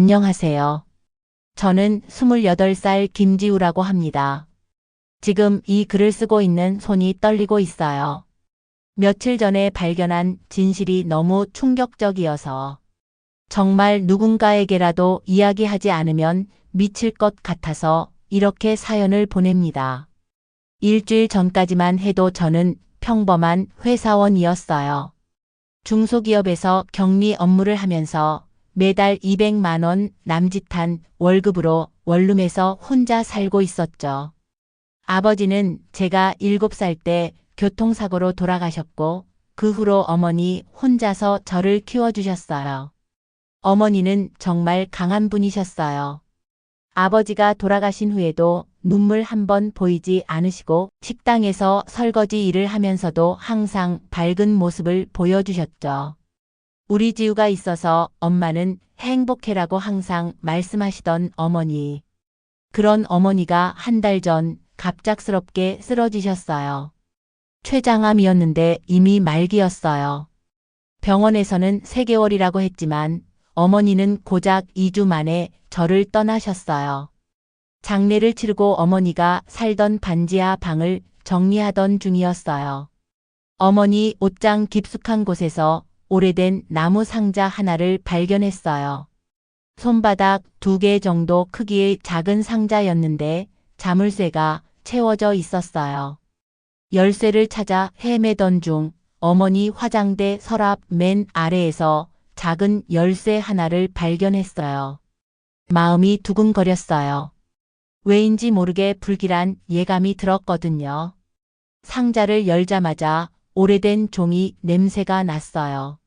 안녕하세요. 저는 28살 김지우라고 합니다. 지금 이 글을 쓰고 있는 손이 떨리고 있어요. 며칠 전에 발견한 진실이 너무 충격적이어서 정말 누군가에게라도 이야기하지 않으면 미칠 것 같아서 이렇게 사연을 보냅니다. 일주일 전까지만 해도 저는 평범한 회사원이었어요. 중소기업에서 격리 업무를 하면서 매달 200만 원 남짓한 월급으로 원룸에서 혼자 살고 있었죠. 아버지는 제가 7살 때 교통사고로 돌아가셨고 그 후로 어머니 혼자서 저를 키워주셨어요. 어머니는 정말 강한 분이셨어요. 아버지가 돌아가신 후에도 눈물 한 번 보이지 않으시고 식당에서 설거지 일을 하면서도 항상 밝은 모습을 보여주셨죠. 우리 지우가 있어서 엄마는 행복해라고 항상 말씀하시던 어머니. 그런 어머니가 한 달 전 갑작스럽게 쓰러지셨어요. 췌장암이었는데 이미 말기였어요. 병원에서는 3개월이라고 했지만 어머니는 고작 2주 만에 저를 떠나셨어요. 장례를 치르고 어머니가 살던 반지하 방을 정리하던 중이었어요. 어머니 옷장 깊숙한 곳에서 오래된 나무 상자 하나를 발견했어요. 손바닥 2개 정도 크기의 작은 상자였는데 자물쇠가 채워져 있었어요. 열쇠를 찾아 헤매던 중 어머니 화장대 서랍 맨 아래에서 작은 열쇠 하나를 발견했어요. 마음이 두근거렸어요. 왜인지 모르게 불길한 예감이 들었거든요. 상자를 열자마자 오래된 종이 냄새가 났어요.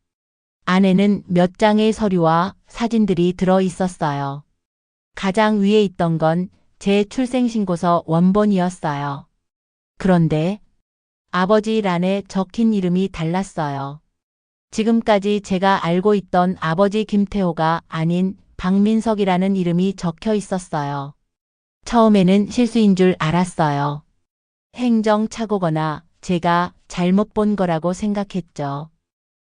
안에는 몇 장의 서류와 사진들이 들어 있었어요. 가장 위에 있던 건 제 출생신고서 원본이었어요. 그런데 아버지란에 적힌 이름이 달랐어요. 지금까지 제가 알고 있던 아버지 김태호가 아닌 박민석이라는 이름이 적혀 있었어요. 처음에는 실수인 줄 알았어요. 행정착오거나 제가 잘못 본 거라고 생각했죠.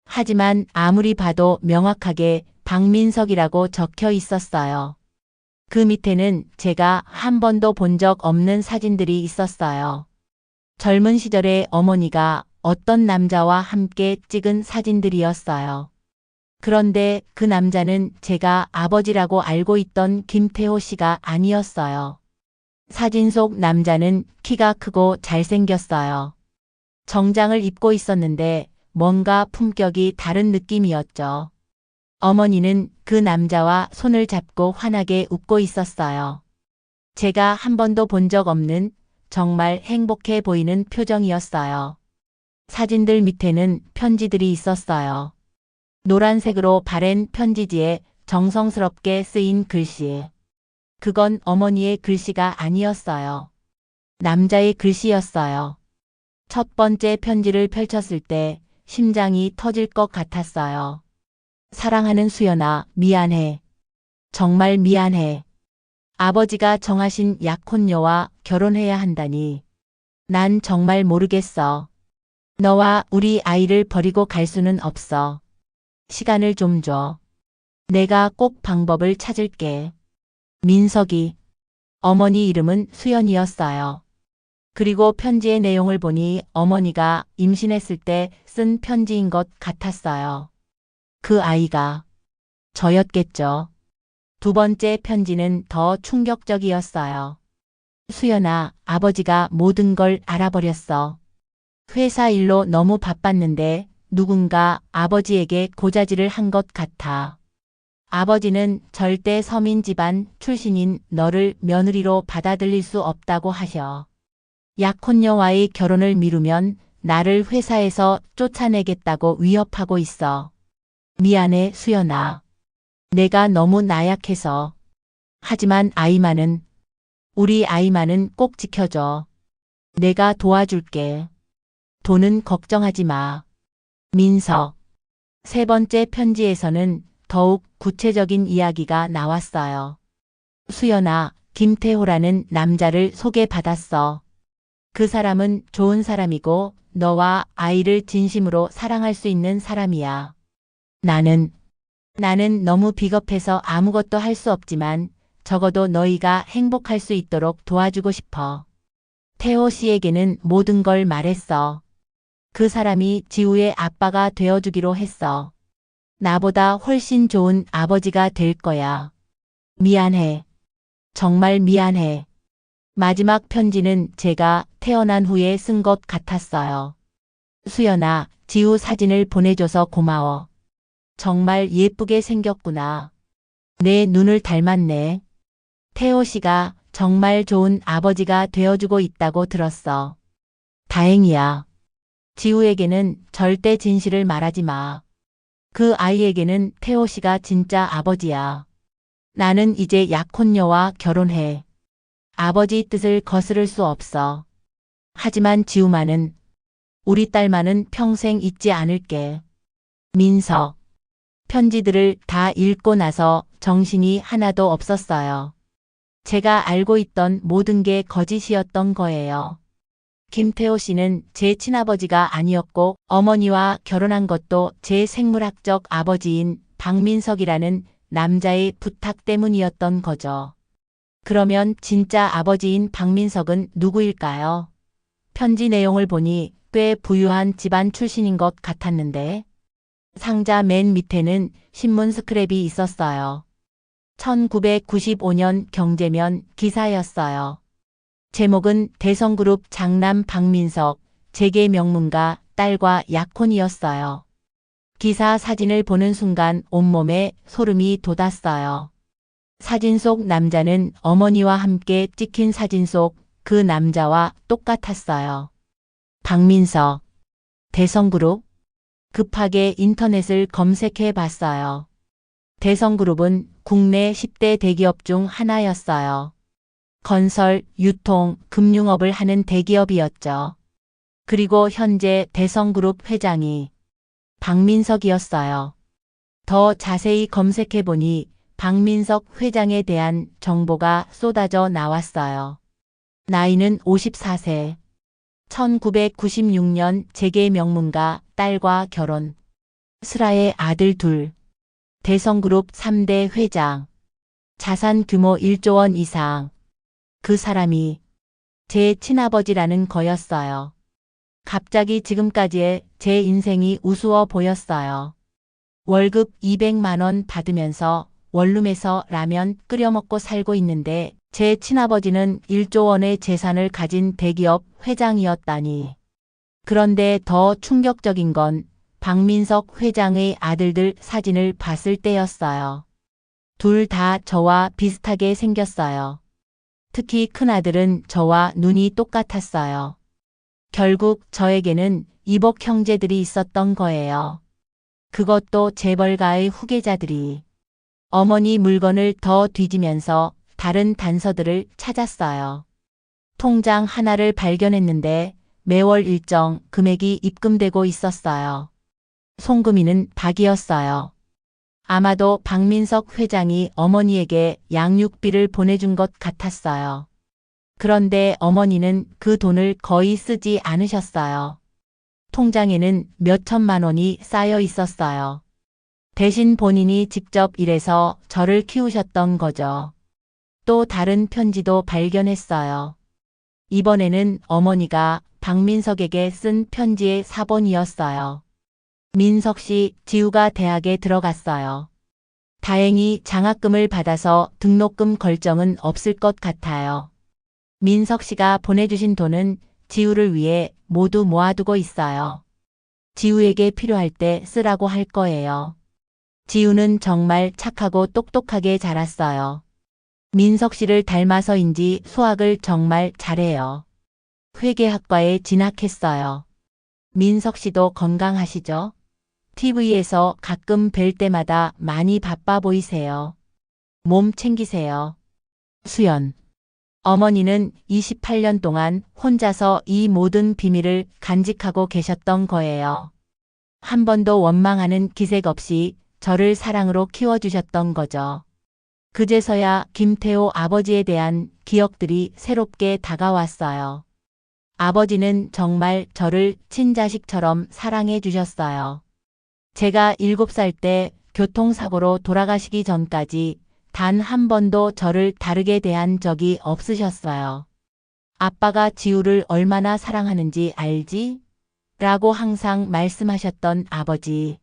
하지만 아무리 봐도 명확하게 박민석이라고 적혀 있었어요. 그 밑에는 제가 한 번도 본 적 없는 사진들이 있었어요. 젊은 시절에 어머니가 어떤 남자와 함께 찍은 사진들이었어요. 그런데 그 남자는 제가 아버지라고 알고 있던 김태호 씨가 아니었어요. 사진 속 남자는 키가 크고 잘생겼어요. 정장을 입고 있었는데 뭔가 품격이 다른 느낌이었죠. 어머니는 그 남자와 손을 잡고 환하게 웃고 있었어요. 제가 한 번도 본 적 없는 정말 행복해 보이는 표정이었어요. 사진들 밑에는 편지들이 있었어요. 노란색으로 바랜 편지지에 정성스럽게 쓰인 글씨. 그건 어머니의 글씨가 아니었어요. 남자의 글씨였어요. 첫 번째 편지를 펼쳤을 때 심장이 터질 것 같았어요. 사랑하는 수연아, 미안해. 정말 미안해. 아버지가 정하신 약혼녀와 결혼해야 한다니. 난 정말 모르겠어. 너와 우리 아이를 버리고 갈 수는 없어. 시간을 좀 줘. 내가 꼭 방법을 찾을게. 민석이. 어머니 이름은 수연이었어요. 그리고 편지의 내용을 보니 어머니가 임신했을 때 쓴 편지인 것 같았어요. 그 아이가 저였겠죠. 두 번째 편지는 더 충격적이었어요. 수연아, 아버지가 모든 걸 알아버렸어. 회사 일로 너무 바빴는데 누군가 아버지에게 고자질을 한 것 같아. 아버지는 절대 서민 집안 출신인 너를 며느리로 받아들일 수 없다고 하셔. 약혼녀와의 결혼을 미루면 나를 회사에서 쫓아내겠다고 위협하고 있어. 미안해, 수연아. 내가 너무 나약해서. 하지만 우리 아이만은 꼭 지켜줘. 내가 도와줄게. 돈은 걱정하지 마. 민석. 세 번째 편지에서는 더욱 구체적인 이야기가 나왔어요. 수연아, 김태호라는 남자를 소개받았어. 그 사람은 좋은 사람이고 너와 아이를 진심으로 사랑할 수 있는 사람이야. 나는 나는 너무 비겁해서 아무것도 할 수 없지만 적어도 너희가 행복할 수 있도록 도와주고 싶어. 태호 씨에게는 모든 걸 말했어. 그 사람이 지우의 아빠가 되어주기로 했어. 나보다 훨씬 좋은 아버지가 될 거야. 미안해. 정말 미안해. 마지막 편지는 제가 태어난 후에 쓴 것 같았어요. 수연아, 지우 사진을 보내줘서 고마워. 정말 예쁘게 생겼구나. 내 눈을 닮았네. 태호 씨가 정말 좋은 아버지가 되어주고 있다고 들었어. 다행이야. 지우에게는 절대 진실을 말하지 마. 그 아이에게는 태호 씨가 진짜 아버지야. 나는 이제 약혼녀와 결혼해. 아버지 뜻을 거스를 수 없어. 하지만 지우만은, 우리 딸만은 평생 잊지 않을게. 민석. 편지들을 다 읽고 나서 정신이 하나도 없었어요. 제가 알고 있던 모든 게 거짓이었던 거예요. 김태호 씨는 제 친아버지가 아니었고 어머니와 결혼한 것도 제 생물학적 아버지인 박민석이라는 남자의 부탁 때문이었던 거죠. 그러면 진짜 아버지인 박민석은 누구일까요? 편지 내용을 보니 꽤 부유한 집안 출신인 것 같았는데 상자 맨 밑에는 신문 스크랩이 있었어요. 1995년 경제면 기사였어요. 제목은 대성그룹 장남 박민석, 재계 명문가 딸과 약혼이었어요. 기사 사진을 보는 순간 온몸에 소름이 돋았어요. 사진 속 남자는 어머니와 함께 찍힌 사진 속 그 남자와 똑같았어요. 박민석, 대성그룹? 급하게 인터넷을 검색해 봤어요. 대성그룹은 국내 10대 대기업 중 하나였어요. 건설, 유통, 금융업을 하는 대기업이었죠. 그리고 현재 대성그룹 회장이 박민석이었어요. 더 자세히 검색해 보니 박민석 회장에 대한 정보가 쏟아져 나왔어요. 나이는 54세. 1996년 재계 명문가 딸과 결혼. 슬아의 아들 둘. 대성그룹 3대 회장. 자산 규모 1조 원 이상. 그 사람이 제 친아버지라는 거였어요. 갑자기 지금까지의 제 인생이 우스워 보였어요. 월급 200만 원 받으면서 원룸에서 라면 끓여 먹고 살고 있는데 제 친아버지는 1조 원의 재산을 가진 대기업 회장이었다니. 그런데 더 충격적인 건 박민석 회장의 아들들 사진을 봤을 때였어요. 둘 다 저와 비슷하게 생겼어요. 특히 큰아들은 저와 눈이 똑같았어요. 결국 저에게는 이복 형제들이 있었던 거예요. 그것도 재벌가의 후계자들이. 어머니 물건을 더 뒤지면서 다른 단서들을 찾았어요. 통장 하나를 발견했는데 매월 일정 금액이 입금되고 있었어요. 송금인은 박이었어요. 아마도 박민석 회장이 어머니에게 양육비를 보내준 것 같았어요. 그런데 어머니는 그 돈을 거의 쓰지 않으셨어요. 통장에는 몇 천만 원이 쌓여 있었어요. 대신 본인이 직접 일해서 저를 키우셨던 거죠. 또 다른 편지도 발견했어요. 이번에는 어머니가 박민석에게 쓴 편지의 사본이었어요. 민석 씨, 지우가 대학에 들어갔어요. 다행히 장학금을 받아서 등록금 결정은 없을 것 같아요. 민석 씨가 보내주신 돈은 지우를 위해 모두 모아두고 있어요. 지우에게 필요할 때 쓰라고 할 거예요. 지우는 정말 착하고 똑똑하게 자랐어요. 민석 씨를 닮아서인지 수학을 정말 잘해요. 회계학과에 진학했어요. 민석 씨도 건강하시죠? TV에서 가끔 뵐 때마다 많이 바빠 보이세요. 몸 챙기세요. 수연. 어머니는 28년 동안 혼자서 이 모든 비밀을 간직하고 계셨던 거예요. 한 번도 원망하는 기색 없이 저를 사랑으로 키워주셨던 거죠. 그제서야 김태호 아버지에 대한 기억들이 새롭게 다가왔어요. 아버지는 정말 저를 친자식처럼 사랑해 주셨어요. 제가 7살 때 교통사고로 돌아가시기 전까지 단 한 번도 저를 다르게 대한 적이 없으셨어요. 아빠가 지우를 얼마나 사랑하는지 알지? 라고 항상 말씀하셨던 아버지.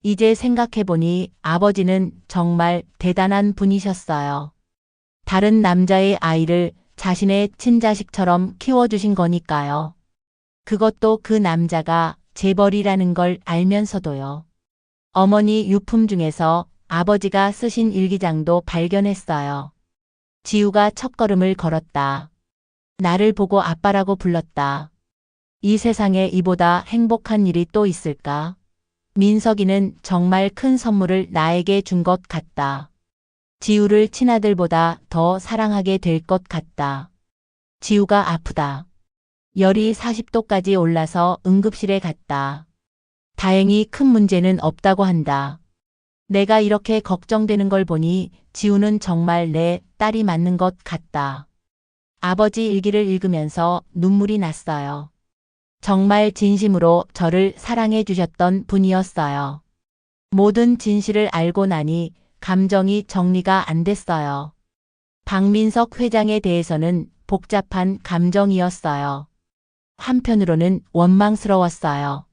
이제 생각해보니 아버지는 정말 대단한 분이셨어요. 다른 남자의 아이를 자신의 친자식처럼 키워주신 거니까요. 그것도 그 남자가 재벌이라는 걸 알면서도요. 어머니 유품 중에서 아버지가 쓰신 일기장도 발견했어요. 지우가 첫걸음을 걸었다. 나를 보고 아빠라고 불렀다. 이 세상에 이보다 행복한 일이 또 있을까? 민석이는 정말 큰 선물을 나에게 준 것 같다. 지우를 친아들보다 더 사랑하게 될 것 같다. 지우가 아프다. 열이 40도까지 올라서 응급실에 갔다. 다행히 큰 문제는 없다고 한다. 내가 이렇게 걱정되는 걸 보니 지우는 정말 내 딸이 맞는 것 같다. 아버지 일기를 읽으면서 눈물이 났어요. 정말 진심으로 저를 사랑해 주셨던 분이었어요. 모든 진실을 알고 나니 감정이 정리가 안 됐어요. 박민석 회장에 대해서는 복잡한 감정이었어요. 한편으로는 원망스러웠어요.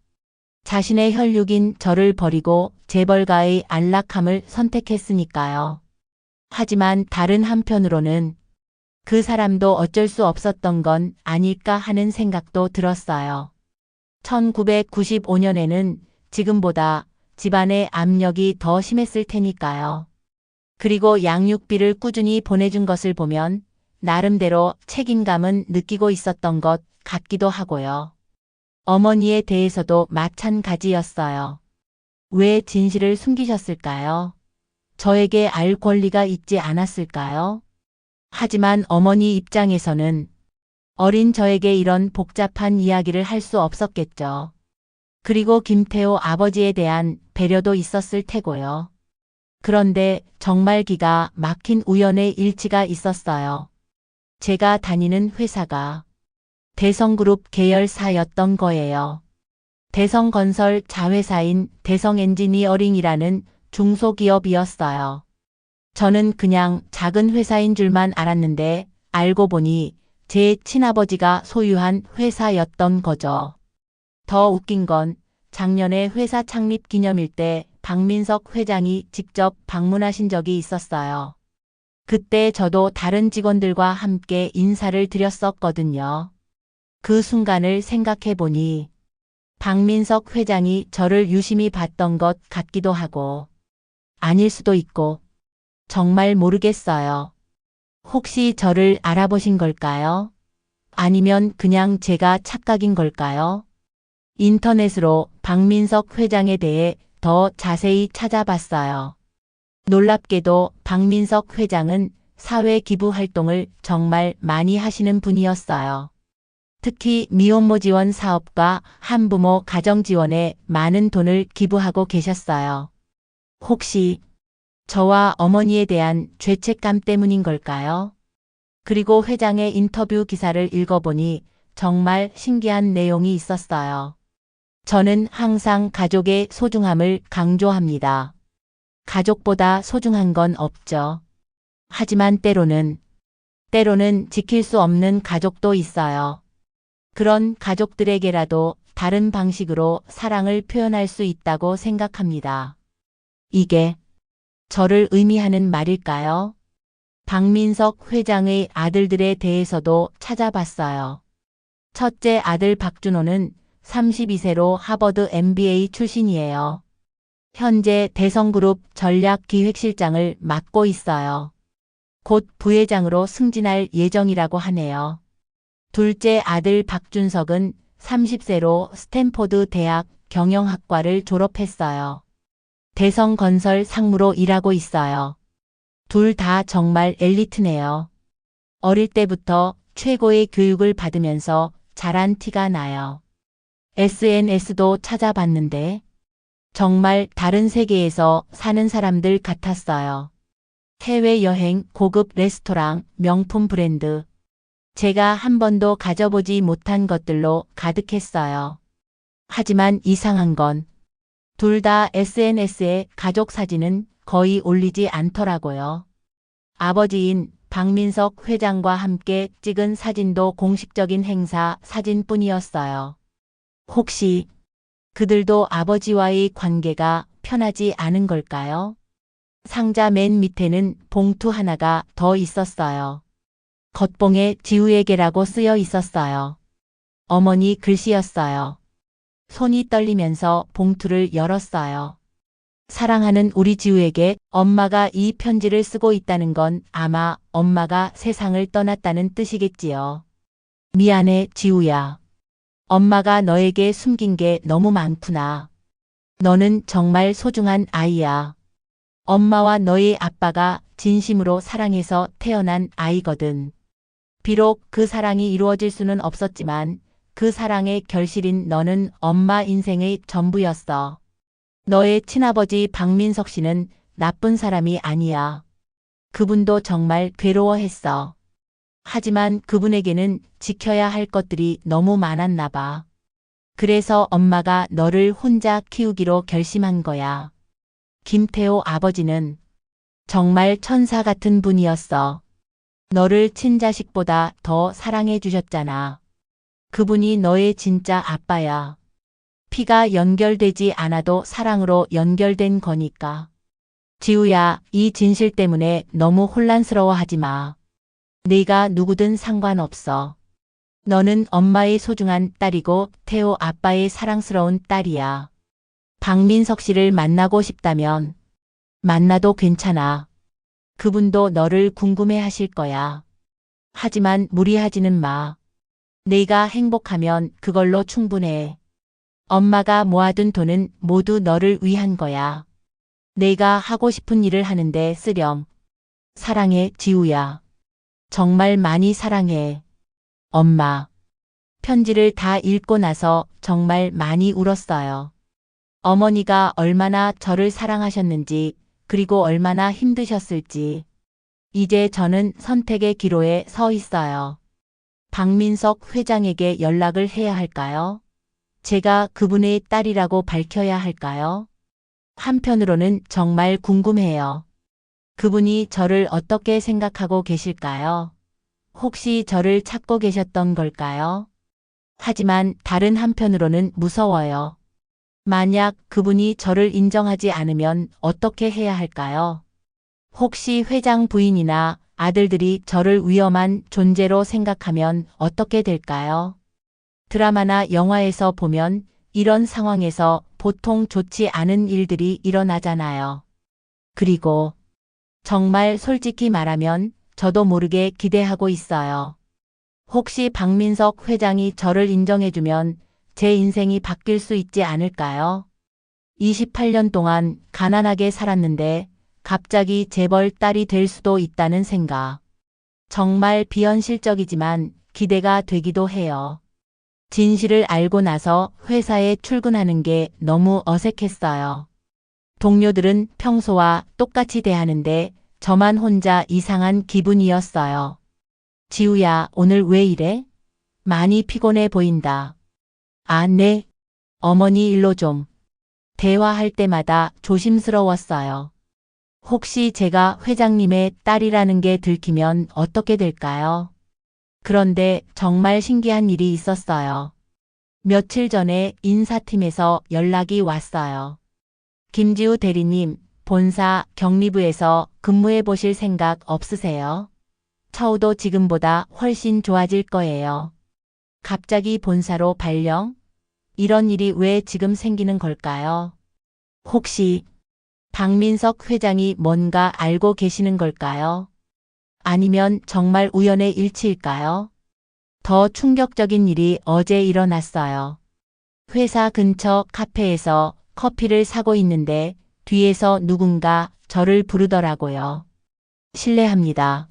자신의 혈육인 저를 버리고 재벌가의 안락함을 선택했으니까요. 하지만 다른 한편으로는 그 사람도 어쩔 수 없었던 건 아닐까 하는 생각도 들었어요. 1995년에는 지금보다 집안의 압력이 더 심했을 테니까요. 그리고 양육비를 꾸준히 보내준 것을 보면 나름대로 책임감은 느끼고 있었던 것 같기도 하고요. 어머니에 대해서도 마찬가지였어요. 왜 진실을 숨기셨을까요? 저에게 알 권리가 있지 않았을까요? 하지만 어머니 입장에서는 어린 저에게 이런 복잡한 이야기를 할 수 없었겠죠. 그리고 김태호 아버지에 대한 배려도 있었을 테고요. 그런데 정말 기가 막힌 우연의 일치가 있었어요. 제가 다니는 회사가 대성그룹 계열사였던 거예요. 대성건설 자회사인 대성엔지니어링이라는 중소기업이었어요. 저는 그냥 작은 회사인 줄만 알았는데 알고 보니 제 친아버지가 소유한 회사였던 거죠. 더 웃긴 건 작년에 회사 창립 기념일 때 박민석 회장이 직접 방문하신 적이 있었어요. 그때 저도 다른 직원들과 함께 인사를 드렸었거든요. 그 순간을 생각해 보니 박민석 회장이 저를 유심히 봤던 것 같기도 하고 아닐 수도 있고 정말 모르겠어요. 혹시 저를 알아보신 걸까요? 아니면 그냥 제가 착각인 걸까요? 인터넷으로 박민석 회장에 대해 더 자세히 찾아봤어요. 놀랍게도 박민석 회장은 사회 기부 활동을 정말 많이 하시는 분이었어요. 특히 미혼모 지원 사업과 한부모 가정 지원에 많은 돈을 기부하고 계셨어요. 혹시 저와 어머니에 대한 죄책감 때문인 걸까요? 그리고 회장의 인터뷰 기사를 읽어보니 정말 신기한 내용이 있었어요. 저는 항상 가족의 소중함을 강조합니다. 가족보다 소중한 건 없죠. 하지만 때로는 지킬 수 없는 가족도 있어요. 그런 가족들에게라도 다른 방식으로 사랑을 표현할 수 있다고 생각합니다. 이게 저를 의미하는 말일까요? 박민석 회장의 아들들에 대해서도 찾아봤어요. 첫째 아들 박준호는 32세로 하버드 MBA 출신이에요. 현재 대성그룹 전략기획실장을 맡고 있어요. 곧 부회장으로 승진할 예정이라고 하네요. 둘째 아들 박준석은 30세로 스탠포드 대학 경영학과를 졸업했어요. 대성건설 상무로 일하고 있어요. 둘 다 정말 엘리트네요. 어릴 때부터 최고의 교육을 받으면서 자란 티가 나요. SNS도 찾아봤는데 정말 다른 세계에서 사는 사람들 같았어요. 해외여행, 고급 레스토랑, 명품 브랜드. 제가 한 번도 가져보지 못한 것들로 가득했어요. 하지만 이상한 건 둘 다 SNS에 가족 사진은 거의 올리지 않더라고요. 아버지인 박민석 회장과 함께 찍은 사진도 공식적인 행사 사진뿐이었어요. 혹시 그들도 아버지와의 관계가 편하지 않은 걸까요? 상자 맨 밑에는 봉투 하나가 더 있었어요. 겉봉에 지우에게라고 쓰여 있었어요. 어머니 글씨였어요. 손이 떨리면서 봉투를 열었어요. 사랑하는 우리 지우에게 엄마가 이 편지를 쓰고 있다는 건 아마 엄마가 세상을 떠났다는 뜻이겠지요. 미안해, 지우야. 엄마가 너에게 숨긴 게 너무 많구나. 너는 정말 소중한 아이야. 엄마와 너희 아빠가 진심으로 사랑해서 태어난 아이거든. 비록 그 사랑이 이루어질 수는 없었지만 그 사랑의 결실인 너는 엄마 인생의 전부였어. 너의 친아버지 박민석 씨는 나쁜 사람이 아니야. 그분도 정말 괴로워했어. 하지만 그분에게는 지켜야 할 것들이 너무 많았나 봐. 그래서 엄마가 너를 혼자 키우기로 결심한 거야. 김태호 아버지는 정말 천사 같은 분이었어. 너를 친자식보다 더 사랑해 주셨잖아. 그분이 너의 진짜 아빠야. 피가 연결되지 않아도 사랑으로 연결된 거니까. 지우야, 이 진실 때문에 너무 혼란스러워하지 마. 네가 누구든 상관없어. 너는 엄마의 소중한 딸이고 태호 아빠의 사랑스러운 딸이야. 박민석 씨를 만나고 싶다면 만나도 괜찮아. 그분도 너를 궁금해 하실 거야. 하지만 무리하지는 마. 네가 행복하면 그걸로 충분해. 엄마가 모아둔 돈은 모두 너를 위한 거야. 내가 하고 싶은 일을 하는데 쓰렴. 사랑해, 지우야. 정말 많이 사랑해. 엄마. 편지를 다 읽고 나서 정말 많이 울었어요. 어머니가 얼마나 저를 사랑하셨는지, 그리고 얼마나 힘드셨을지. 이제 저는 선택의 기로에 서 있어요. 박민석 회장에게 연락을 해야 할까요? 제가 그분의 딸이라고 밝혀야 할까요? 한편으로는 정말 궁금해요. 그분이 저를 어떻게 생각하고 계실까요? 혹시 저를 찾고 계셨던 걸까요? 하지만 다른 한편으로는 무서워요. 만약 그분이 저를 인정하지 않으면 어떻게 해야 할까요? 혹시 회장 부인이나 아들들이 저를 위험한 존재로 생각하면 어떻게 될까요? 드라마나 영화에서 보면 이런 상황에서 보통 좋지 않은 일들이 일어나잖아요. 그리고 정말 솔직히 말하면 저도 모르게 기대하고 있어요. 혹시 박민석 회장이 저를 인정해주면 제 인생이 바뀔 수 있지 않을까요? 28년 동안 가난하게 살았는데 갑자기 재벌 딸이 될 수도 있다는 생각. 정말 비현실적이지만 기대가 되기도 해요. 진실을 알고 나서 회사에 출근하는 게 너무 어색했어요. 동료들은 평소와 똑같이 대하는데 저만 혼자 이상한 기분이었어요. 지우야, 오늘 왜 이래? 많이 피곤해 보인다. 아, 네. 어머니 일로 좀. 대화할 때마다 조심스러웠어요. 혹시 제가 회장님의 딸이라는 게 들키면 어떻게 될까요? 그런데 정말 신기한 일이 있었어요. 며칠 전에 인사팀에서 연락이 왔어요. 김지우 대리님, 본사 격리부에서 근무해 보실 생각 없으세요? 처우도 지금보다 훨씬 좋아질 거예요. 갑자기 본사로 발령? 이런 일이 왜 지금 생기는 걸까요? 혹시 박민석 회장이 뭔가 알고 계시는 걸까요? 아니면 정말 우연의 일치일까요? 더 충격적인 일이 어제 일어났어요. 회사 근처 카페에서 커피를 사고 있는데 뒤에서 누군가 저를 부르더라고요. 실례합니다.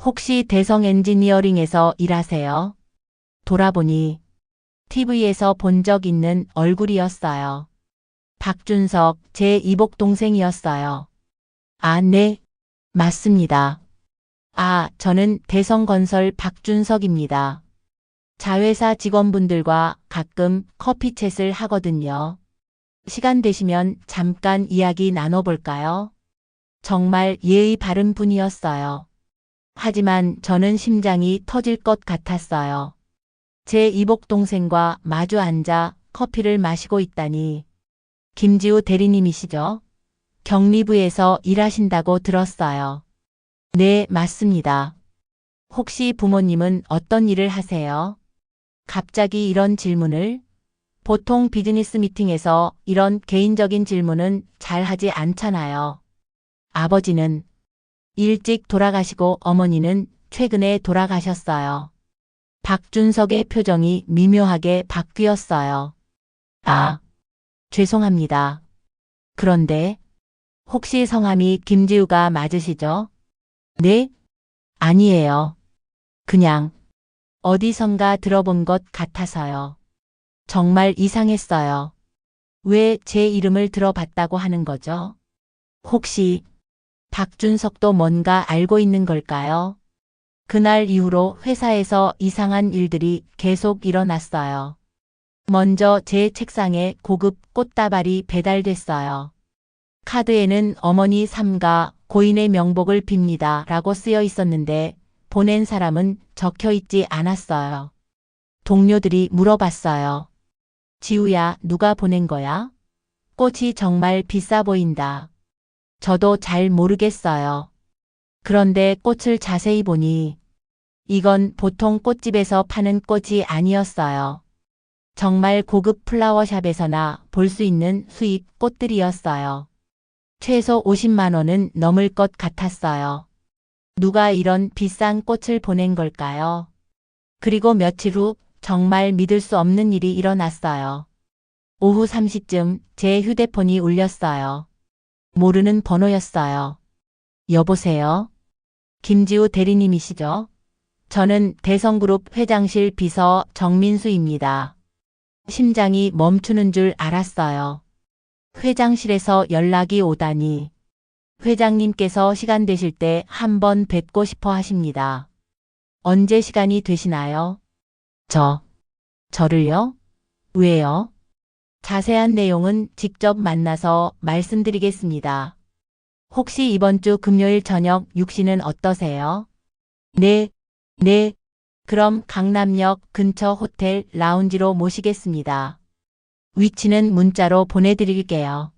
혹시 대성 엔지니어링에서 일하세요? 돌아보니 TV에서 본 적 있는 얼굴이었어요. 박준석, 제 이복 동생이었어요. 아, 네. 맞습니다. 아, 저는 대성건설 박준석입니다. 자회사 직원분들과 가끔 커피챗을 하거든요. 시간 되시면 잠깐 이야기 나눠볼까요? 정말 예의 바른 분이었어요. 하지만 저는 심장이 터질 것 같았어요. 제 이복 동생과 마주 앉아 커피를 마시고 있다니. 김지우 대리님이시죠? 격리부에서 일하신다고 들었어요. 네, 맞습니다. 혹시 부모님은 어떤 일을 하세요? 갑자기 이런 질문을? 보통 비즈니스 미팅에서 이런 개인적인 질문은 잘 하지 않잖아요. 아버지는 일찍 돌아가시고 어머니는 최근에 돌아가셨어요. 박준석의 표정이 미묘하게 바뀌었어요. 아, 죄송합니다. 그런데 혹시 성함이 김지우가 맞으시죠? 네? 아니에요. 그냥 어디선가 들어본 것 같아서요. 정말 이상했어요. 왜 제 이름을 들어봤다고 하는 거죠? 혹시 박준석도 뭔가 알고 있는 걸까요? 그날 이후로 회사에서 이상한 일들이 계속 일어났어요. 먼저 제 책상에 고급 꽃다발이 배달됐어요. 카드에는 어머니 삼가 고인의 명복을 빕니다 라고 쓰여 있었는데 보낸 사람은 적혀 있지 않았어요. 동료들이 물어봤어요. 지우야, 누가 보낸 거야? 꽃이 정말 비싸 보인다. 저도 잘 모르겠어요. 그런데 꽃을 자세히 보니 이건 보통 꽃집에서 파는 꽃이 아니었어요. 정말 고급 플라워샵에서나 볼 수 있는 수입 꽃들이었어요. 최소 50만 원은 넘을 것 같았어요. 누가 이런 비싼 꽃을 보낸 걸까요? 그리고 며칠 후 정말 믿을 수 없는 일이 일어났어요. 오후 3시쯤 제 휴대폰이 울렸어요. 모르는 번호였어요. 여보세요? 김지우 대리님이시죠? 저는 대성그룹 회장실 비서 정민수입니다. 심장이 멈추는 줄 알았어요. 회장실에서 연락이 오다니. 회장님께서 시간 되실 때 한번 뵙고 싶어 하십니다. 언제 시간이 되시나요? 저를요? 왜요? 자세한 내용은 직접 만나서 말씀드리겠습니다. 혹시 이번 주 금요일 저녁 6시는 어떠세요? 네, 네. 그럼 강남역 근처 호텔 라운지로 모시겠습니다. 위치는 문자로 보내드릴게요.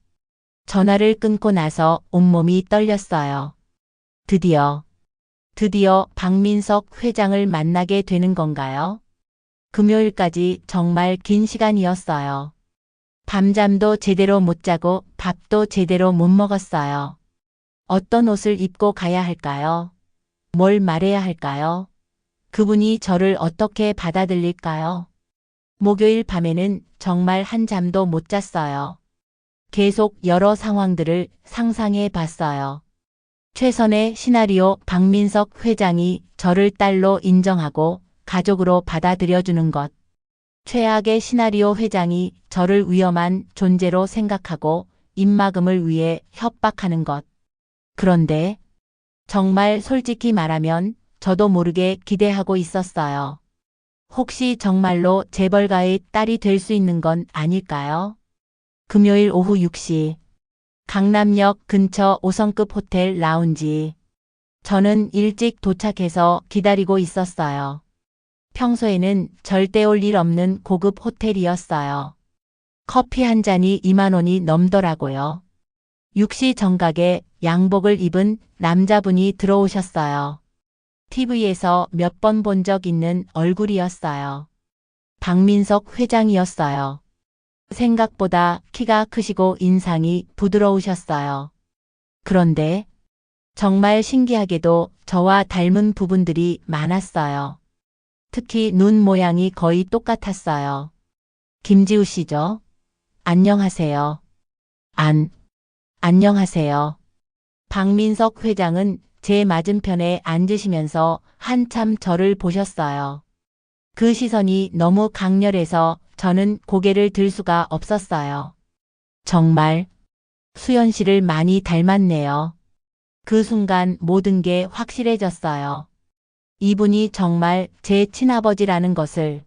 전화를 끊고 나서 온몸이 떨렸어요. 드디어 박민석 회장을 만나게 되는 건가요? 금요일까지 정말 긴 시간이었어요. 밤잠도 제대로 못 자고 밥도 제대로 못 먹었어요. 어떤 옷을 입고 가야 할까요? 뭘 말해야 할까요? 그분이 저를 어떻게 받아들일까요? 목요일 밤에는 정말 한잠도 못 잤어요. 계속 여러 상황들을 상상해 봤어요. 최선의 시나리오 박민석 회장이 저를 딸로 인정하고 가족으로 받아들여주는 것. 최악의 시나리오 회장이 저를 위험한 존재로 생각하고 입막음을 위해 협박하는 것. 그런데 정말 솔직히 말하면 저도 모르게 기대하고 있었어요. 혹시 정말로 재벌가의 딸이 될 수 있는 건 아닐까요? 금요일 오후 6시 강남역 근처 5성급 호텔 라운지. 저는 일찍 도착해서 기다리고 있었어요. 평소에는 절대 올 일 없는 고급 호텔이었어요. 커피 한 잔이 2만 원이 넘더라고요. 6시 정각에 양복을 입은 남자분이 들어오셨어요. TV에서 몇 번 본 적 있는 얼굴이었어요. 박민석 회장이었어요. 생각보다 키가 크시고 인상이 부드러우셨어요. 그런데 정말 신기하게도 저와 닮은 부분들이 많았어요. 특히 눈 모양이 거의 똑같았어요. 김지우 씨죠? 안녕하세요. 안녕하세요. 박민석 회장은 제 맞은편에 앉으시면서 한참 저를 보셨어요. 그 시선이 너무 강렬해서 저는 고개를 들 수가 없었어요. 정말 수연 씨를 많이 닮았네요. 그 순간 모든 게 확실해졌어요. 이분이 정말 제 친아버지라는 것을.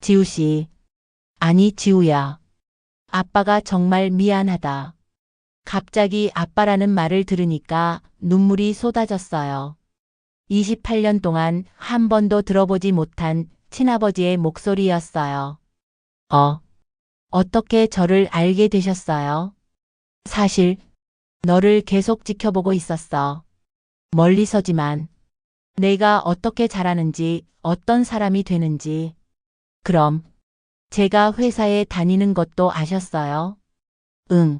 지우 씨. 아니, 지우야. 아빠가 정말 미안하다. 갑자기 아빠라는 말을 들으니까 눈물이 쏟아졌어요. 28년 동안 한 번도 들어보지 못한 친아버지의 목소리였어요. 어떻게 저를 알게 되셨어요? 사실 너를 계속 지켜보고 있었어. 멀리서지만 내가 어떻게 자라는지, 어떤 사람이 되는지. 그럼 제가 회사에 다니는 것도 아셨어요? 응.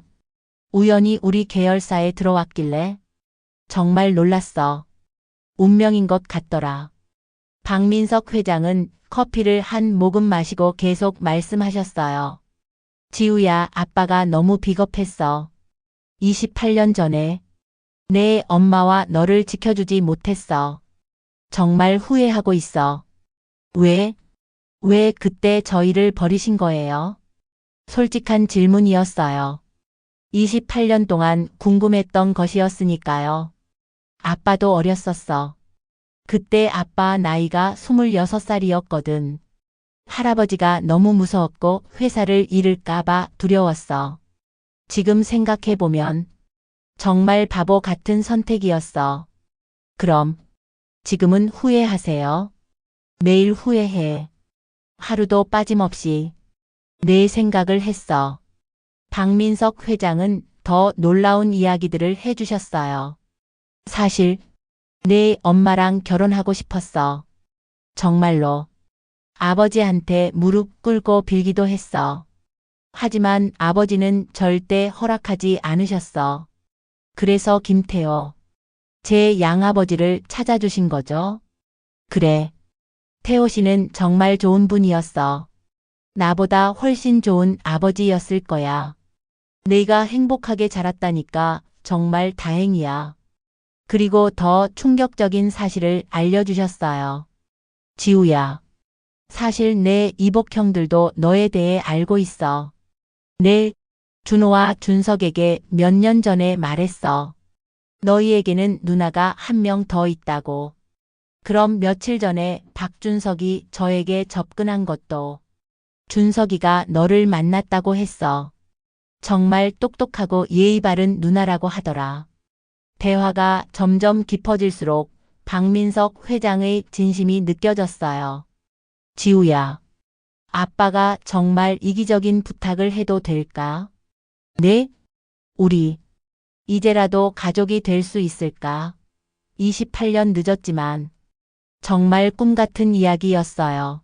우연히 우리 계열사에 들어왔길래 정말 놀랐어. 운명인 것 같더라. 박민석 회장은 커피를 한 모금 마시고 계속 말씀하셨어요. 지우야, 아빠가 너무 비겁했어. 28년 전에 내 엄마와 너를 지켜주지 못했어. 정말 후회하고 있어. 왜? 왜 그때 저희를 버리신 거예요? 솔직한 질문이었어요. 28년 동안 궁금했던 것이었으니까요. 아빠도 어렸었어. 그때 아빠 나이가 26살이었거든. 할아버지가 너무 무서웠고 회사를 잃을까봐 두려웠어. 지금 생각해보면 정말 바보 같은 선택이었어. 그럼 지금은 후회하세요? 매일 후회해. 하루도 빠짐없이 내 생각을 했어. 박민석 회장은 더 놀라운 이야기들을 해주셨어요. 사실 내 엄마랑 결혼하고 싶었어. 정말로. 아버지한테 무릎 꿇고 빌기도 했어. 하지만 아버지는 절대 허락하지 않으셨어. 그래서 김태호, 제 양아버지를 찾아주신 거죠. 그래. 태호 씨는 정말 좋은 분이었어. 나보다 훨씬 좋은 아버지였을 거야. 내가 행복하게 자랐다니까 정말 다행이야. 그리고 더 충격적인 사실을 알려주셨어요. 지우야. 사실 내 이복 형들도 너에 대해 알고 있어. 내 준호와 준석에게 몇 년 전에 말했어. 너희에게는 누나가 한 명 더 있다고. 그럼 며칠 전에 박준석이 저에게 접근한 것도 준석이가 너를 만났다고 했어. 정말 똑똑하고 예의 바른 누나라고 하더라. 대화가 점점 깊어질수록 박민석 회장의 진심이 느껴졌어요. 지우야, 아빠가 정말 이기적인 부탁을 해도 될까? 네? 우리 이제라도 가족이 될 수 있을까? 28년 늦었지만 정말 꿈 같은 이야기였어요.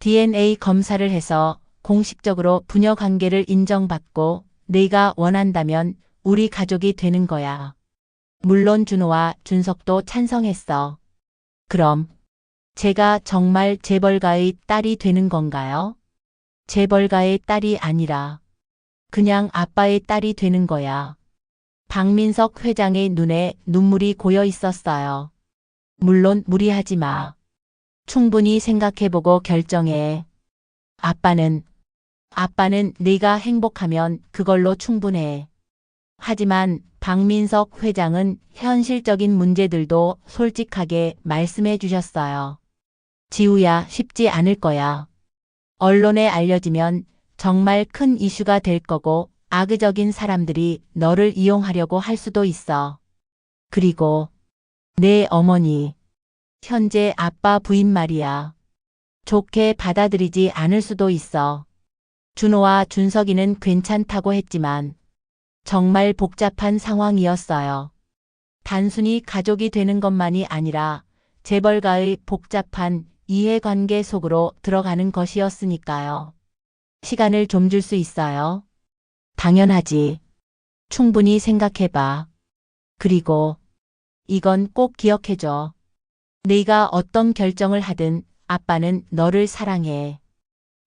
DNA 검사를 해서 공식적으로 부녀 관계를 인정받고 네가 원한다면 우리 가족이 되는 거야. 물론 준호와 준석도 찬성했어. 그럼 제가 정말 재벌가의 딸이 되는 건가요? 재벌가의 딸이 아니라 그냥 아빠의 딸이 되는 거야. 박민석 회장의 눈에 눈물이 고여 있었어요. 물론 무리하지 마. 충분히 생각해보고 결정해. 아빠는 네가 행복하면 그걸로 충분해. 하지만 박민석 회장은 현실적인 문제들도 솔직하게 말씀해 주셨어요. 지우야, 쉽지 않을 거야. 언론에 알려지면 정말 큰 이슈가 될 거고 악의적인 사람들이 너를 이용하려고 할 수도 있어. 그리고 내 어머니, 현재 아빠 부인 말이야. 좋게 받아들이지 않을 수도 있어. 준호와 준석이는 괜찮다고 했지만 정말 복잡한 상황이었어요. 단순히 가족이 되는 것만이 아니라 재벌가의 복잡한 이해관계 속으로 들어가는 것이었으니까요. 시간을 좀 줄 수 있어요? 당연하지. 충분히 생각해봐. 그리고 이건 꼭 기억해줘. 네가 어떤 결정을 하든 아빠는 너를 사랑해.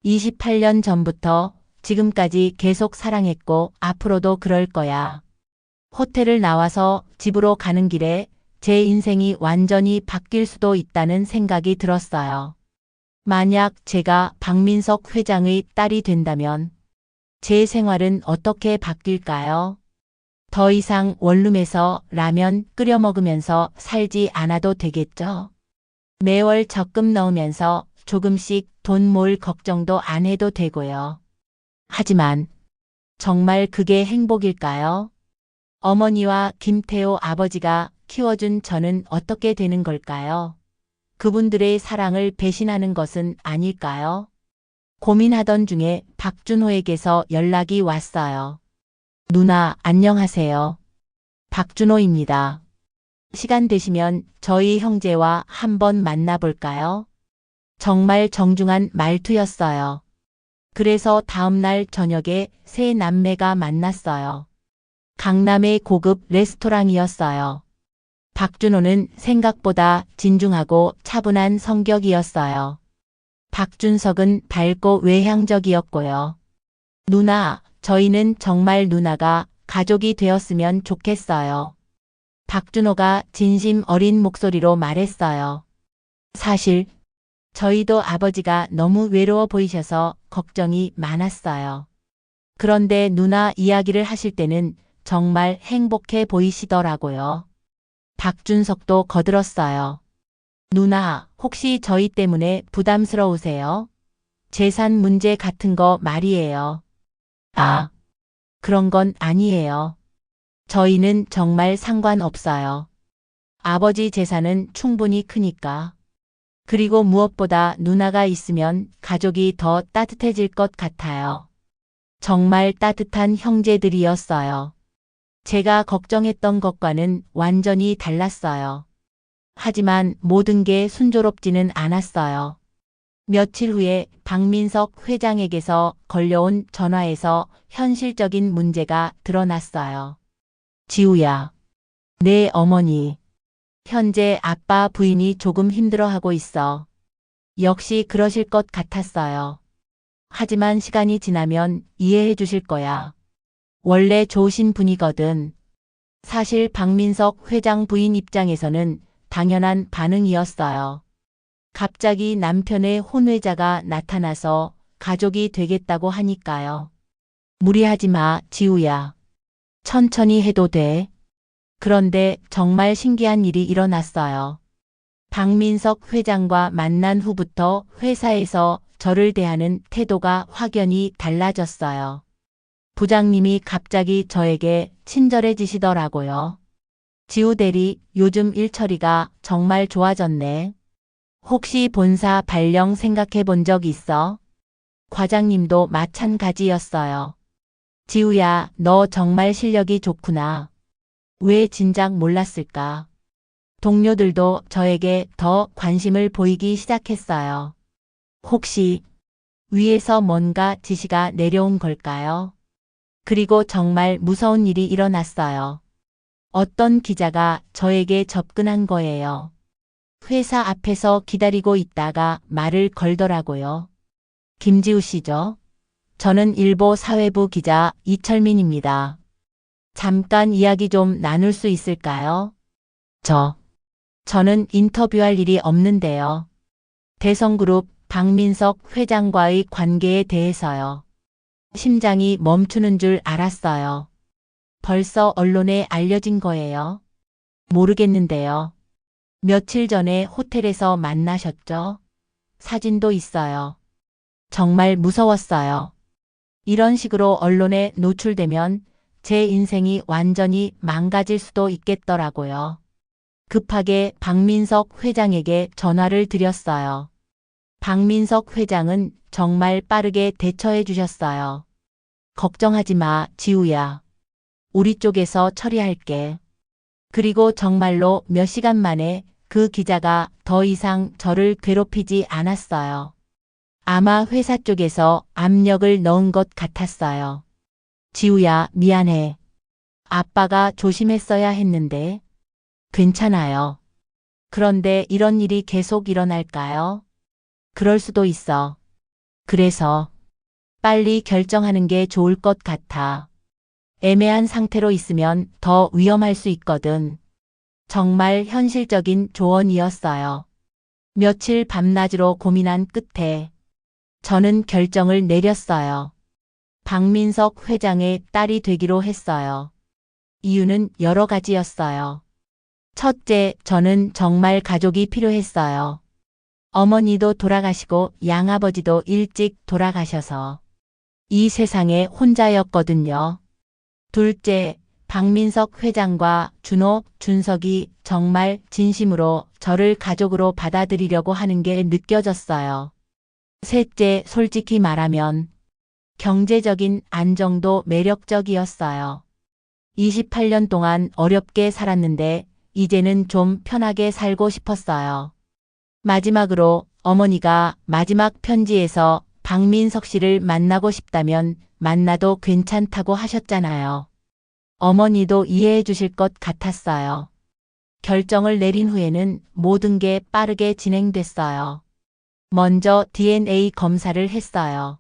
28년 전부터 지금까지 계속 사랑했고 앞으로도 그럴 거야. 호텔을 나와서 집으로 가는 길에 제 인생이 완전히 바뀔 수도 있다는 생각이 들었어요. 만약 제가 박민석 회장의 딸이 된다면 제 생활은 어떻게 바뀔까요? 더 이상 원룸에서 라면 끓여 먹으면서 살지 않아도 되겠죠? 매월 적금 넣으면서 조금씩 돈 모을 걱정도 안 해도 되고요. 하지만 정말 그게 행복일까요? 어머니와 김태호 아버지가 키워준 저는 어떻게 되는 걸까요? 그분들의 사랑을 배신하는 것은 아닐까요? 고민하던 중에 박준호에게서 연락이 왔어요. 누나, 안녕하세요. 박준호입니다. 시간 되시면 저희 형제와 한번 만나볼까요? 정말 정중한 말투였어요. 그래서 다음날 저녁에 세 남매가 만났어요. 강남의 고급 레스토랑이었어요. 박준호는 생각보다 진중하고 차분한 성격이었어요. 박준석은 밝고 외향적이었고요. 누나, 저희는 정말 누나가 가족이 되었으면 좋겠어요. 박준호가 진심 어린 목소리로 말했어요. 사실 저희도 아버지가 너무 외로워 보이셔서 걱정이 많았어요. 그런데 누나 이야기를 하실 때는 정말 행복해 보이시더라고요. 박준석도 거들었어요. 누나, 혹시 저희 때문에 부담스러우세요? 재산 문제 같은 거 말이에요. 아, 그런 건 아니에요. 저희는 정말 상관없어요. 아버지 재산은 충분히 크니까. 그리고 무엇보다 누나가 있으면 가족이 더 따뜻해질 것 같아요. 정말 따뜻한 형제들이었어요. 제가 걱정했던 것과는 완전히 달랐어요. 하지만 모든 게 순조롭지는 않았어요. 며칠 후에 박민석 회장에게서 걸려온 전화에서 현실적인 문제가 드러났어요. 지우야, 내 어머니. 현재 아빠 부인이 조금 힘들어하고 있어. 역시 그러실 것 같았어요. 하지만 시간이 지나면 이해해 주실 거야. 원래 좋으신 분이거든. 사실 박민석 회장 부인 입장에서는 당연한 반응이었어요. 갑자기 남편의 혼외자가 나타나서 가족이 되겠다고 하니까요. 무리하지 마, 지우야. 천천히 해도 돼. 그런데 정말 신기한 일이 일어났어요. 박민석 회장과 만난 후부터 회사에서 저를 대하는 태도가 확연히 달라졌어요. 부장님이 갑자기 저에게 친절해지시더라고요. 지우 대리, 요즘 일 처리가 정말 좋아졌네. 혹시 본사 발령 생각해 본 적 있어? 과장님도 마찬가지였어요. 지우야, 너 정말 실력이 좋구나. 왜 진작 몰랐을까? 동료들도 저에게 더 관심을 보이기 시작했어요. 혹시 위에서 뭔가 지시가 내려온 걸까요? 그리고 정말 무서운 일이 일어났어요. 어떤 기자가 저에게 접근한 거예요. 회사 앞에서 기다리고 있다가 말을 걸더라고요. 김지우 씨죠? 저는 일보 사회부 기자 이철민입니다. 잠깐 이야기 좀 나눌 수 있을까요? 저는 인터뷰할 일이 없는데요. 대성그룹 박민석 회장과의 관계에 대해서요. 심장이 멈추는 줄 알았어요. 벌써 언론에 알려진 거예요? 모르겠는데요. 며칠 전에 호텔에서 만나셨죠? 사진도 있어요. 정말 무서웠어요. 이런 식으로 언론에 노출되면 제 인생이 완전히 망가질 수도 있겠더라고요. 급하게 박민석 회장에게 전화를 드렸어요. 박민석 회장은 정말 빠르게 대처해 주셨어요. 걱정하지 마, 지우야. 우리 쪽에서 처리할게. 그리고 정말로 몇 시간 만에 그 기자가 더 이상 저를 괴롭히지 않았어요. 아마 회사 쪽에서 압력을 넣은 것 같았어요. 지우야, 미안해. 아빠가 조심했어야 했는데. 괜찮아요. 그런데 이런 일이 계속 일어날까요? 그럴 수도 있어. 그래서 빨리 결정하는 게 좋을 것 같아. 애매한 상태로 있으면 더 위험할 수 있거든. 정말 현실적인 조언이었어요. 며칠 밤낮으로 고민한 끝에 저는 결정을 내렸어요. 박민석 회장의 딸이 되기로 했어요. 이유는 여러 가지였어요. 첫째, 저는 정말 가족이 필요했어요. 어머니도 돌아가시고 양아버지도 일찍 돌아가셔서 이 세상에 혼자였거든요. 둘째, 박민석 회장과 준호, 준석이 정말 진심으로 저를 가족으로 받아들이려고 하는 게 느껴졌어요. 셋째, 솔직히 말하면 경제적인 안정도 매력적이었어요. 28년 동안 어렵게 살았는데 이제는 좀 편하게 살고 싶었어요. 마지막으로 어머니가 마지막 편지에서 박민석 씨를 만나고 싶다면 만나도 괜찮다고 하셨잖아요. 어머니도 이해해 주실 것 같았어요. 결정을 내린 후에는 모든 게 빠르게 진행됐어요. 먼저 DNA 검사를 했어요.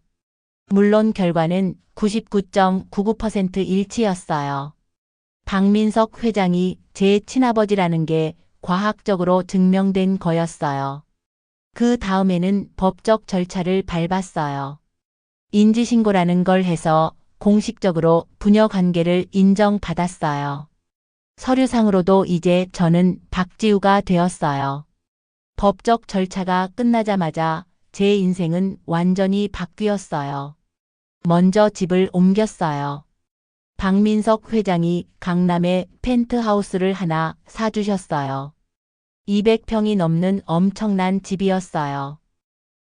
물론 결과는 99.99% 일치였어요. 박민석 회장이 제 친아버지라는 게 과학적으로 증명된 거였어요. 그 다음에는 법적 절차를 밟았어요. 인지신고라는 걸 해서 공식적으로 부녀 관계를 인정받았어요. 서류상으로도 이제 저는 박지우가 되었어요. 법적 절차가 끝나자마자 제 인생은 완전히 바뀌었어요. 먼저 집을 옮겼어요. 박민석 회장이 강남에 펜트하우스를 하나 사주셨어요. 200평이 넘는 엄청난 집이었어요.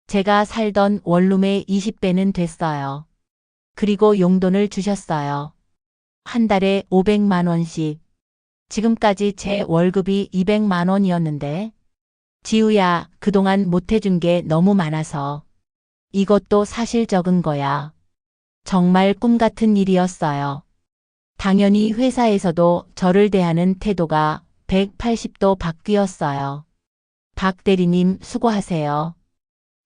제가 살던 원룸의 20배는 됐어요. 그리고 용돈을 주셨어요. 한 달에 500만 원씩. 지금까지 제 월급이 200만 원이었는데, 지우야, 그동안 못해준 게 너무 많아서. 이것도 사실 적은 거야. 정말 꿈 같은 일이었어요. 당연히 회사에서도 저를 대하는 태도가 180도 바뀌었어요. 박 대리님 수고하세요.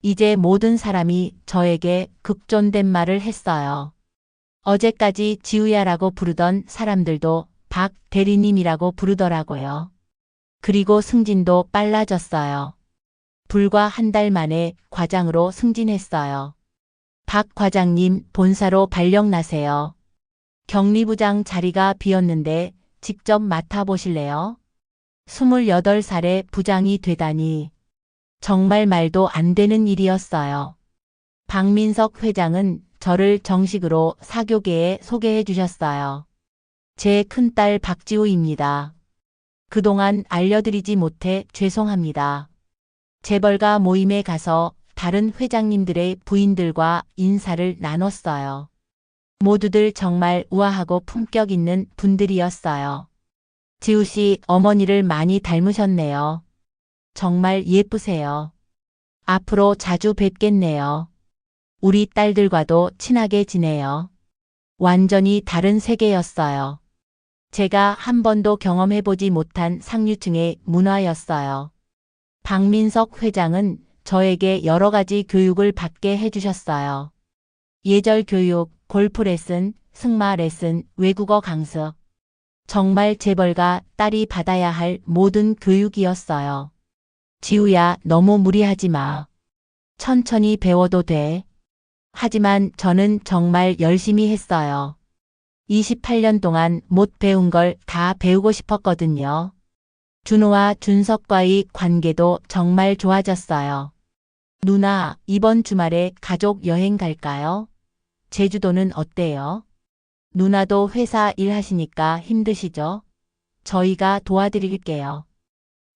이제 모든 사람이 저에게 극존된 말을 했어요. 어제까지 지우야라고 부르던 사람들도 박 대리님이라고 부르더라고요. 그리고 승진도 빨라졌어요. 불과 한 달 만에 과장으로 승진했어요. 박 과장님 본사로 발령 나세요. 격리부장 자리가 비었는데 직접 맡아보실래요? 28살에 부장이 되다니. 정말 말도 안 되는 일이었어요. 박민석 회장은 저를 정식으로 사교계에 소개해 주셨어요. 제 큰딸 박지우입니다. 그동안 알려드리지 못해 죄송합니다. 재벌가 모임에 가서 다른 회장님들의 부인들과 인사를 나눴어요. 모두들 정말 우아하고 품격 있는 분들이었어요. 지우 씨 어머니를 많이 닮으셨네요. 정말 예쁘세요. 앞으로 자주 뵙겠네요. 우리 딸들과도 친하게 지내요. 완전히 다른 세계였어요. 제가 한 번도 경험해보지 못한 상류층의 문화였어요. 박민석 회장은 저에게 여러 가지 교육을 받게 해주셨어요. 예절 교육, 골프 레슨, 승마 레슨, 외국어 강습. 정말 재벌가 딸이 받아야 할 모든 교육이었어요. 지우야, 너무 무리하지 마. 천천히 배워도 돼. 하지만 저는 정말 열심히 했어요. 28년 동안 못 배운 걸 다 배우고 싶었거든요. 준호와 준석과의 관계도 정말 좋아졌어요. 누나, 이번 주말에 가족 여행 갈까요? 제주도는 어때요? 누나도 회사 일하시니까 힘드시죠? 저희가 도와드릴게요.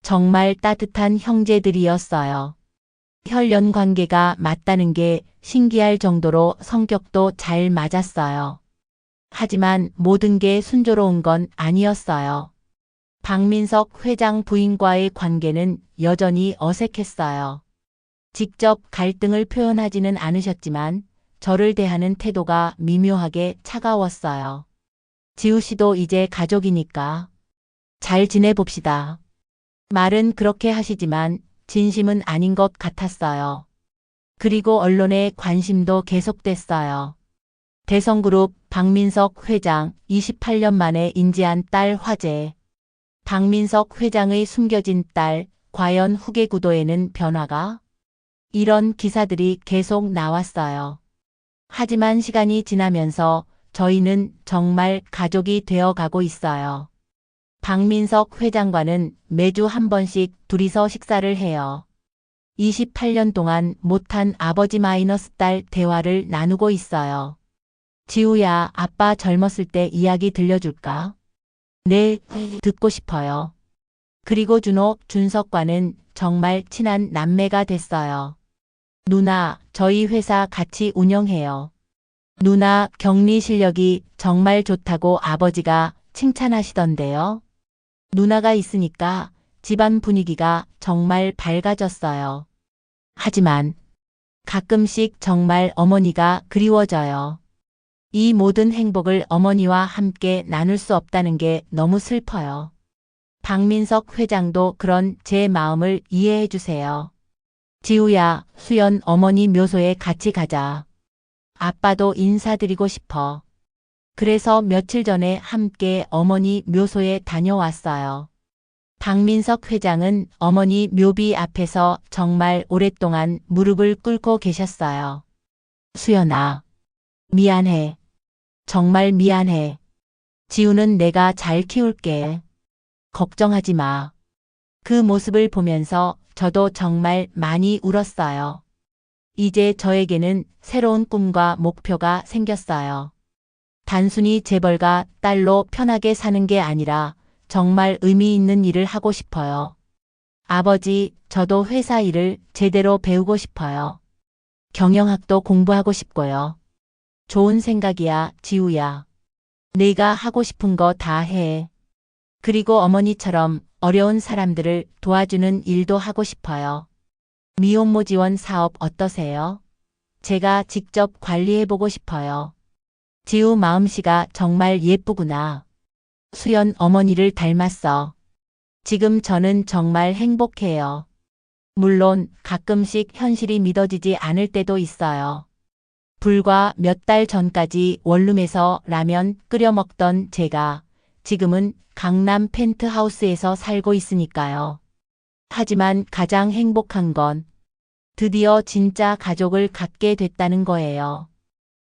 정말 따뜻한 형제들이었어요. 혈연 관계가 맞다는 게 신기할 정도로 성격도 잘 맞았어요. 하지만 모든 게 순조로운 건 아니었어요. 박민석 회장 부인과의 관계는 여전히 어색했어요. 직접 갈등을 표현하지는 않으셨지만 저를 대하는 태도가 미묘하게 차가웠어요. 지우 씨도 이제 가족이니까 잘 지내봅시다. 말은 그렇게 하시지만 진심은 아닌 것 같았어요. 그리고 언론의 관심도 계속됐어요. 대성그룹 박민석 회장 28년 만에 인지한 딸 화제. 박민석 회장의 숨겨진 딸, 과연 후계 구도에는 변화가? 이런 기사들이 계속 나왔어요. 하지만 시간이 지나면서 저희는 정말 가족이 되어 가고 있어요. 박민석 회장과는 매주 한 번씩 둘이서 식사를 해요. 28년 동안 못한 아버지 마이너스 딸 대화를 나누고 있어요. 지우야, 아빠 젊었을 때 이야기 들려줄까? 네, 듣고 싶어요. 그리고 준호, 준석과는 정말 친한 남매가 됐어요. 누나, 저희 회사 같이 운영해요. 누나 격리 실력이 정말 좋다고 아버지가 칭찬하시던데요. 누나가 있으니까 집안 분위기가 정말 밝아졌어요. 하지만 가끔씩 정말 어머니가 그리워져요. 이 모든 행복을 어머니와 함께 나눌 수 없다는 게 너무 슬퍼요. 박민석 회장도 그런 제 마음을 이해해 주세요. 지우야, 수연 어머니 묘소에 같이 가자. 아빠도 인사드리고 싶어. 그래서 며칠 전에 함께 어머니 묘소에 다녀왔어요. 박민석 회장은 어머니 묘비 앞에서 정말 오랫동안 무릎을 꿇고 계셨어요. 수연아, 미안해. 정말 미안해. 지우는 내가 잘 키울게. 걱정하지 마. 그 모습을 보면서 저도 정말 많이 울었어요. 이제 저에게는 새로운 꿈과 목표가 생겼어요. 단순히 재벌가 딸로 편하게 사는 게 아니라 정말 의미 있는 일을 하고 싶어요. 아버지, 저도 회사 일을 제대로 배우고 싶어요. 경영학도 공부하고 싶고요. 좋은 생각이야, 지우야. 내가 하고 싶은 거 다 해. 그리고 어머니처럼 어려운 사람들을 도와주는 일도 하고 싶어요. 미혼모 지원 사업 어떠세요? 제가 직접 관리해보고 싶어요. 지우 마음씨가 정말 예쁘구나. 수연 어머니를 닮았어. 지금 저는 정말 행복해요. 물론 가끔씩 현실이 믿어지지 않을 때도 있어요. 불과 몇 달 전까지 원룸에서 라면 끓여 먹던 제가 지금은 강남 펜트하우스에서 살고 있으니까요. 하지만 가장 행복한 건 드디어 진짜 가족을 갖게 됐다는 거예요.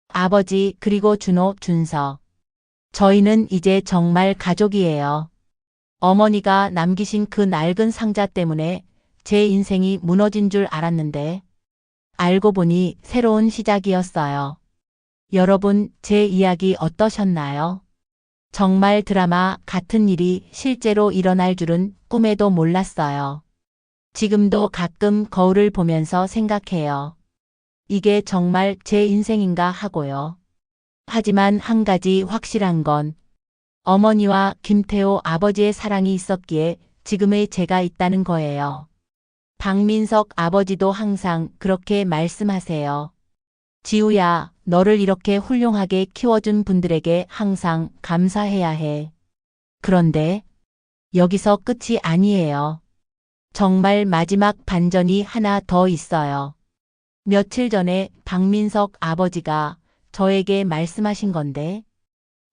아버지 그리고 준호, 준서. 저희는 이제 정말 가족이에요. 어머니가 남기신 그 낡은 상자 때문에 제 인생이 무너진 줄 알았는데 알고 보니 새로운 시작이었어요. 여러분, 제 이야기 어떠셨나요? 정말 드라마 같은 일이 실제로 일어날 줄은 꿈에도 몰랐어요. 지금도 가끔 거울을 보면서 생각해요. 이게 정말 제 인생인가 하고요. 하지만 한 가지 확실한 건 어머니와 김태호 아버지의 사랑이 있었기에 지금의 제가 있다는 거예요. 박민석 아버지도 항상 그렇게 말씀하세요. 지우야, 너를 이렇게 훌륭하게 키워준 분들에게 항상 감사해야 해. 그런데 여기서 끝이 아니에요. 정말 마지막 반전이 하나 더 있어요. 며칠 전에 박민석 아버지가 저에게 말씀하신 건데,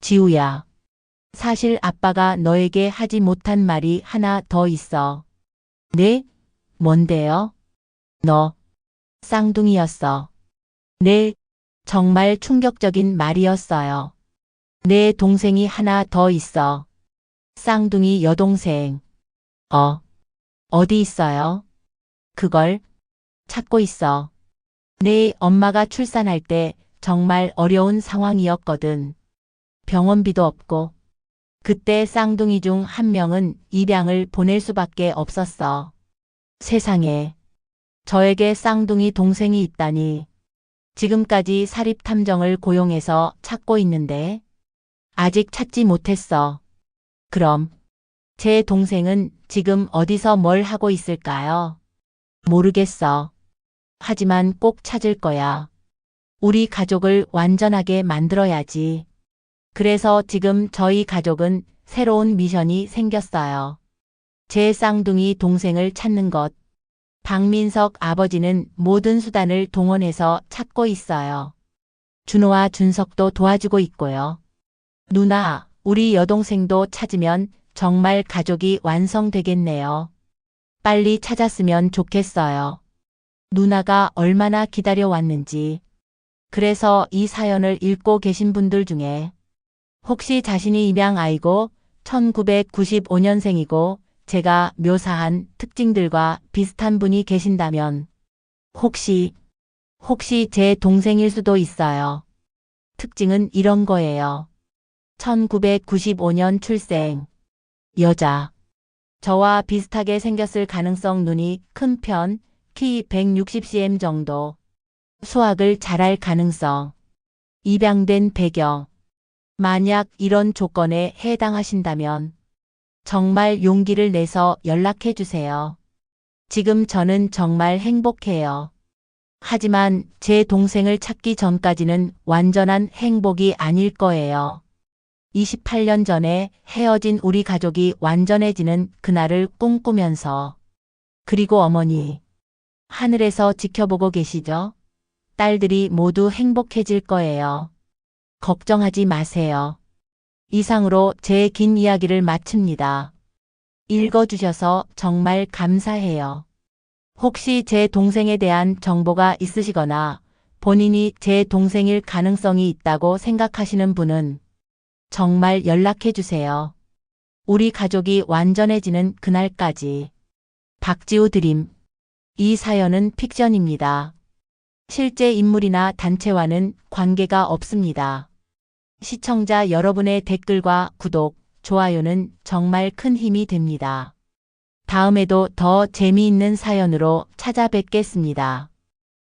지우야, 사실 아빠가 너에게 하지 못한 말이 하나 더 있어. 네? 뭔데요? 너 쌍둥이였어. 네, 정말 충격적인 말이었어요. 내 동생이 하나 더 있어. 쌍둥이 여동생. 어디 있어요? 그걸 찾고 있어. 내 엄마가 출산할 때 정말 어려운 상황이었거든. 병원비도 없고. 그때 쌍둥이 중 한 명은 입양을 보낼 수밖에 없었어. 세상에. 저에게 쌍둥이 동생이 있다니. 지금까지 사립탐정을 고용해서 찾고 있는데 아직 찾지 못했어. 그럼 제 동생은 지금 어디서 뭘 하고 있을까요? 모르겠어. 하지만 꼭 찾을 거야. 우리 가족을 완전하게 만들어야지. 그래서 지금 저희 가족은 새로운 미션이 생겼어요. 제 쌍둥이 동생을 찾는 것. 박민석 아버지는 모든 수단을 동원해서 찾고 있어요. 준호와 준석도 도와주고 있고요. 누나, 우리 여동생도 찾으면 정말 가족이 완성되겠네요. 빨리 찾았으면 좋겠어요. 누나가 얼마나 기다려왔는지. 그래서 이 사연을 읽고 계신 분들 중에 혹시 자신이 입양아이고 1995년생이고 제가 묘사한 특징들과 비슷한 분이 계신다면 혹시 제 동생일 수도 있어요. 특징은 이런 거예요. 1995년 출생. 여자. 저와 비슷하게 생겼을 가능성 눈이 큰 편, 키 160cm 정도. 수학을 잘할 가능성. 입양된 배경. 만약 이런 조건에 해당하신다면 정말 용기를 내서 연락해 주세요. 지금 저는 정말 행복해요. 하지만 제 동생을 찾기 전까지는 완전한 행복이 아닐 거예요. 28년 전에 헤어진 우리 가족이 완전해지는 그날을 꿈꾸면서. 그리고 어머니, 하늘에서 지켜보고 계시죠? 딸들이 모두 행복해질 거예요. 걱정하지 마세요. 이상으로 제 긴 이야기를 마칩니다. 읽어주셔서 정말 감사해요. 혹시 제 동생에 대한 정보가 있으시거나 본인이 제 동생일 가능성이 있다고 생각하시는 분은 정말 연락해 주세요. 우리 가족이 완전해지는 그날까지. 박지우 드림. 이 사연은 픽션입니다. 실제 인물이나 단체와는 관계가 없습니다. 시청자 여러분의 댓글과 구독, 좋아요는 정말 큰 힘이 됩니다. 다음에도 더 재미있는 사연으로 찾아뵙겠습니다.